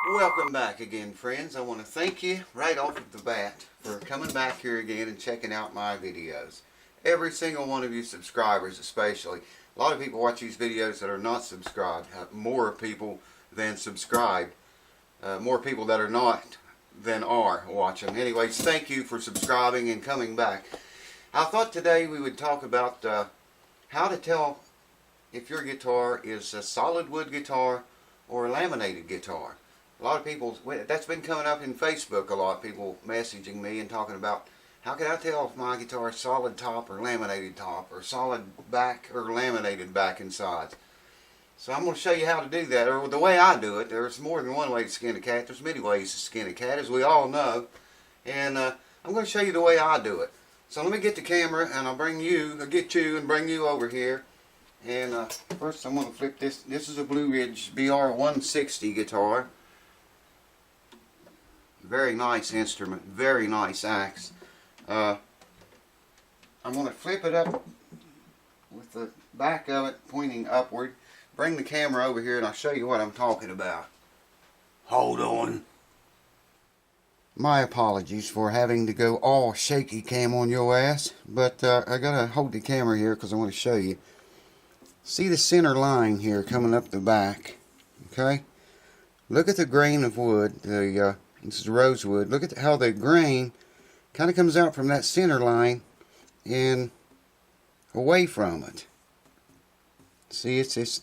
Welcome back again, friends. I want to thank you right off of the bat for coming back here again and checking out my videos. Every single one of you subscribers especially. A lot of people watch these videos that are not subscribed. More people than subscribed. More people that are not than are watching. Anyways, thank you for subscribing and coming back. I thought today we would talk about how to tell if your guitar is a solid wood guitar or a laminated guitar. A lot of people, that's been coming up in Facebook a lot, people messaging me and talking about how can I tell if my guitar is solid top or laminated top or solid back or laminated back and sides. So I'm going to show you how to do that, or the way I do it. There's more than one way to skin a cat. There's many ways to skin a cat, as we all know. And I'm going to show you the way I do it. So let me get the camera and I'll get you and bring you over here. And first I'm going to flip this. This is a Blue Ridge BR160 guitar. Very nice instrument, very nice axe. I'm going to flip it up with the back of it pointing upward. Bring the camera over here and I'll show you what I'm talking about. Hold on. My apologies for having to go all shaky cam on your ass, but I gotta hold the camera here because I want to show you. See the center line here coming up the back, okay? Look at the grain of wood, this is rosewood. Look at how the grain kind of comes out from that center line and away from it. See, this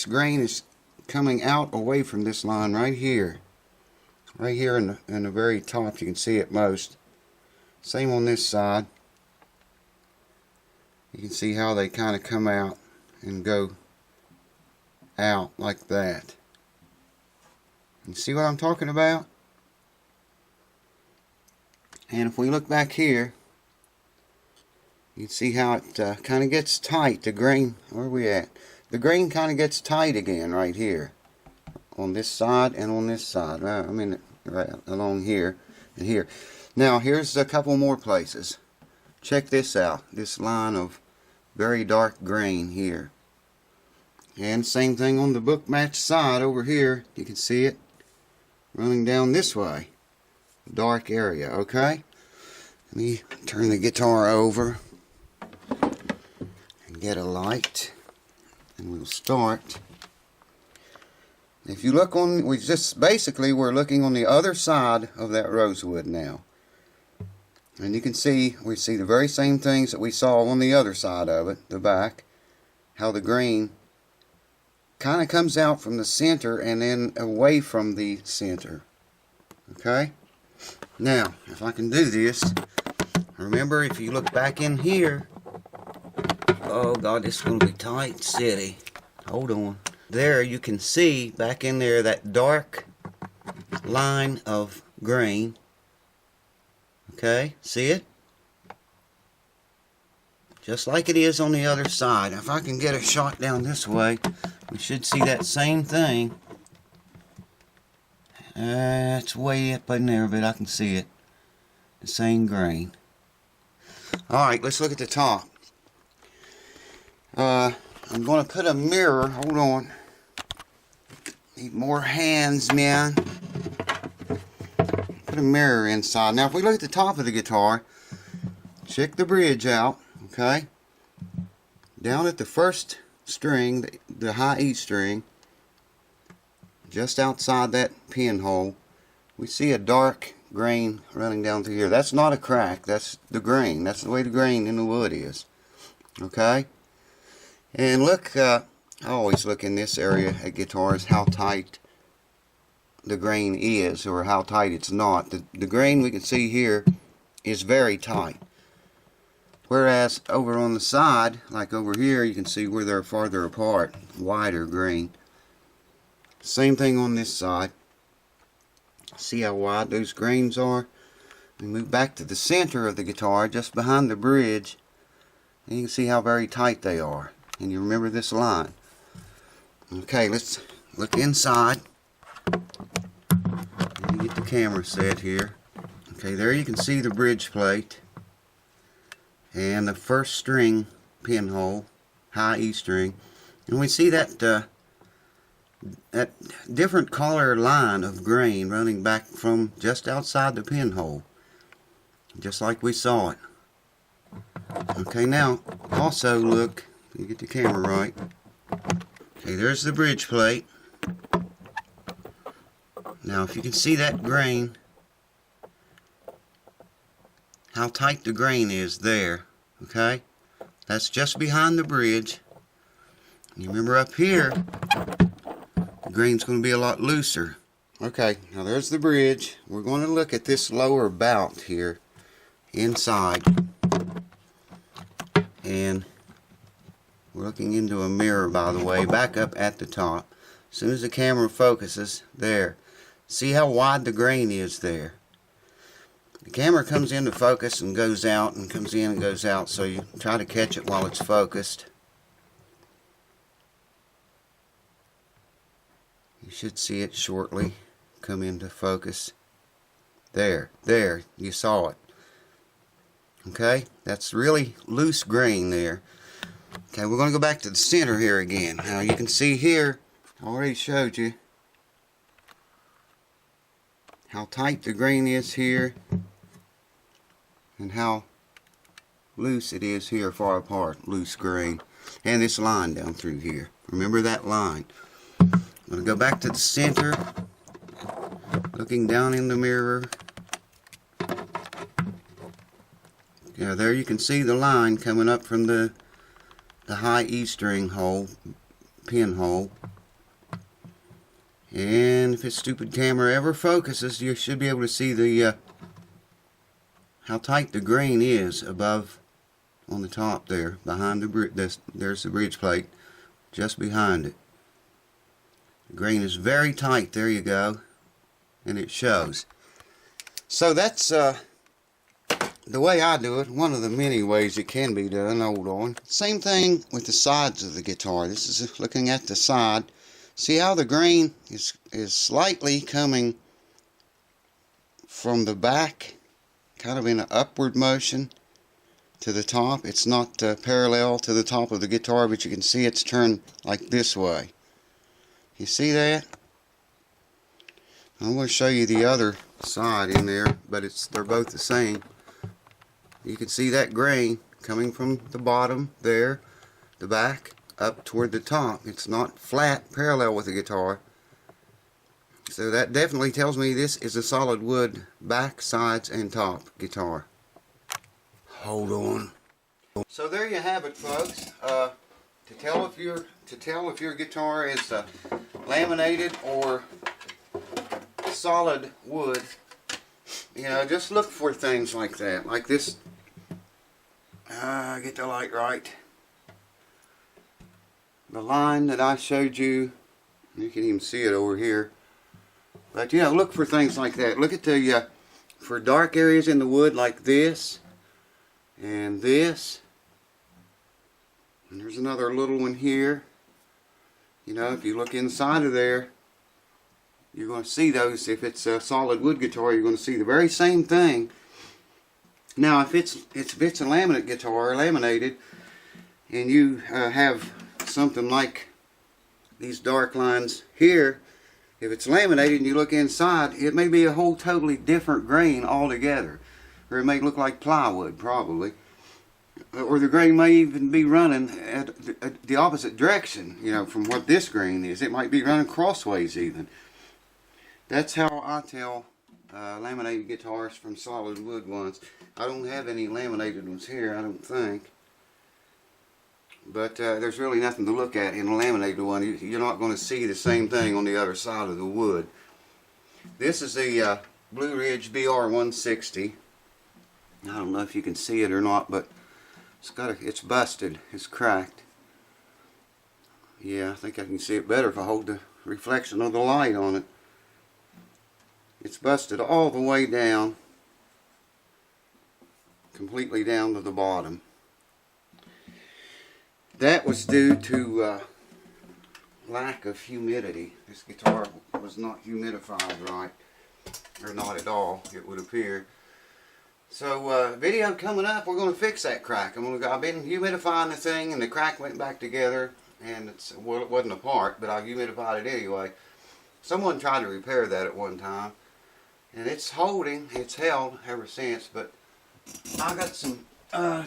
grain is coming out away from this line right here. Right here in the very top, you can see it most. Same on this side. You can see how they kind of come out and go out like that. You see what I'm talking about? And if we look back here, you can see how it kind of gets tight. The grain, where are we at? The grain kind of gets tight again right here. On this side and on this side. I mean, right along here and here. Now, here's a couple more places. Check this out. This line of very dark grain here. And same thing on the book match side over here. You can see it running down this way. Dark area, okay? Let me turn the guitar over and get a light. And we'll start. If you look on, we're looking on the other side of that rosewood now. And you can see, we see the very same things that we saw on the other side of it, the back. How the grain kind of comes out from the center and then away from the center. Okay? Now, if I can do this, remember if you look back in here, oh God, this is going to be tight city. Hold on. There you can see back in there that dark line of grain. Okay, see it? Just like it is on the other side. If I can get a shot down this way, we should see that same thing. It's way up in there, but I can see it. The same grain. Alright, let's look at the top. I'm going to put a mirror. Hold on. Need more hands, man. Put a mirror inside. Now, if we look at the top of the guitar, check the bridge out. Okay? Down at the first string, the high E string, just outside that pinhole, we see a dark grain running down through here. That's not a crack. That's the grain. That's the way the grain in the wood is. Okay? And look, I always look in this area at guitars how tight the grain is or how tight it's not. The grain we can see here is very tight. Whereas over on the side, like over here, you can see where they're farther apart, wider grain. Same thing on this side. See how wide those grains are? We move back to the center of the guitar, just behind the bridge, and you can see how very tight they are. And you remember this line. Okay, let's look inside. Let me get the camera set here. Okay, there you can see the bridge plate and the first string pinhole, high E string, and we see that that different color line of grain running back from just outside the pinhole, just like we saw it. Okay, now also look, you get the camera right. Okay, there's the bridge plate. Now if you can see that grain, how tight the grain is there, okay? That's just behind the bridge. You remember up here, the grain's going to be a lot looser. Okay, now there's the bridge. We're going to look at this lower bout here inside. And we're looking into a mirror, by the way, back up at the top. As soon as the camera focuses, there. See how wide the grain is there. The camera comes into focus and goes out, and comes in and goes out, so you try to catch it while it's focused. You should see it shortly come into focus. There, you saw it. Okay, that's really loose grain there. Okay, we're going to go back to the center here again. Now you can see here, I already showed you how tight the grain is here and how loose it is here far apart, loose grain. And this line down through here. Remember that line. I'm going to go back to the center, looking down in the mirror. Yeah, there you can see the line coming up from the high E string hole, pinhole. And if this stupid camera ever focuses, you should be able to see the how tight the grain is above on the top there, behind the bridge. There's the bridge plate, just behind it. The grain is very tight. There you go, and it shows. So that's the way I do it. One of the many ways it can be done. Hold on. Same thing with the sides of the guitar. This is looking at the side. See how the grain is slightly coming from the back, kind of in an upward motion to the top. It's not parallel to the top of the guitar, but you can see it's turned like this way. You see that? I'm going to show you the other side in there, but they're both the same. You can see that grain coming from the bottom there, the back, up toward the top. It's not flat parallel with the guitar. So that definitely tells me this is a solid wood back, sides, and top guitar. Hold on. So there you have it, folks. To tell if your guitar is laminated or solid wood, you know, just look for things like that, like this. Get the light right. The line that I showed you, you can even see it over here. But yeah, look for things like that. Look at the for dark areas in the wood like this and this. And there's another little one here. You know, if you look inside of there, you're going to see those. If it's a solid wood guitar, you're going to see the very same thing. Now, if it's a laminate guitar, laminated, and you have something like these dark lines here, if it's laminated and you look inside, it may be a whole totally different grain altogether. Or it may look like plywood, probably. Or the grain may even be running at the opposite direction, you know, from what this grain is. It might be running crossways even. That's how I tell laminated guitars from solid wood ones. I don't have any laminated ones here, I don't think. But there's really nothing to look at in a laminated one. You're not going to see the same thing on the other side of the wood. This is the Blue Ridge BR160. I don't know if you can see it or not, but it's busted. It's cracked. Yeah, I think I can see it better if I hold the reflection of the light on it. It's busted all the way down, completely down to the bottom. That was due to lack of humidity. This guitar was not humidified right, or not at all, it would appear. So video coming up, we're going to fix that crack. I've been humidifying the thing, and the crack went back together, and well, it wasn't a part, but I humidified it anyway. Someone tried to repair that at one time, and it's held ever since. But I got some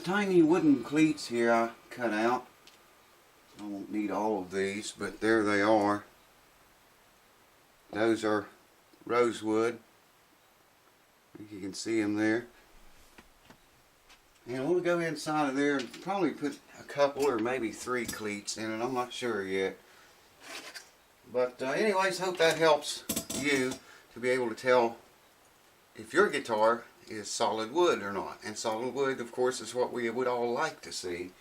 tiny wooden cleats here I cut out. I won't need all of these, but there they are. Those are rosewood. I think you can see them there. And we'll go inside of there and probably put a couple or maybe 3 cleats in it. I'm not sure yet. But anyways, hope that helps you to be able to tell if your guitar is solid wood or not. And solid wood, of course, is what we would all like to see.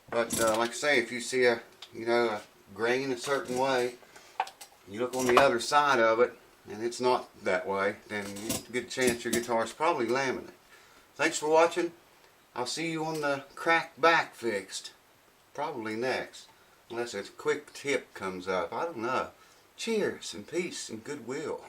But like I say, if you see a grain a certain way, you look on the other side of it and it's not that way, then a good chance your guitar is probably laminate. Thanks for watching. I'll see you on the cracked back fixed. Probably next. Unless a quick tip comes up. I don't know. Cheers and peace and goodwill.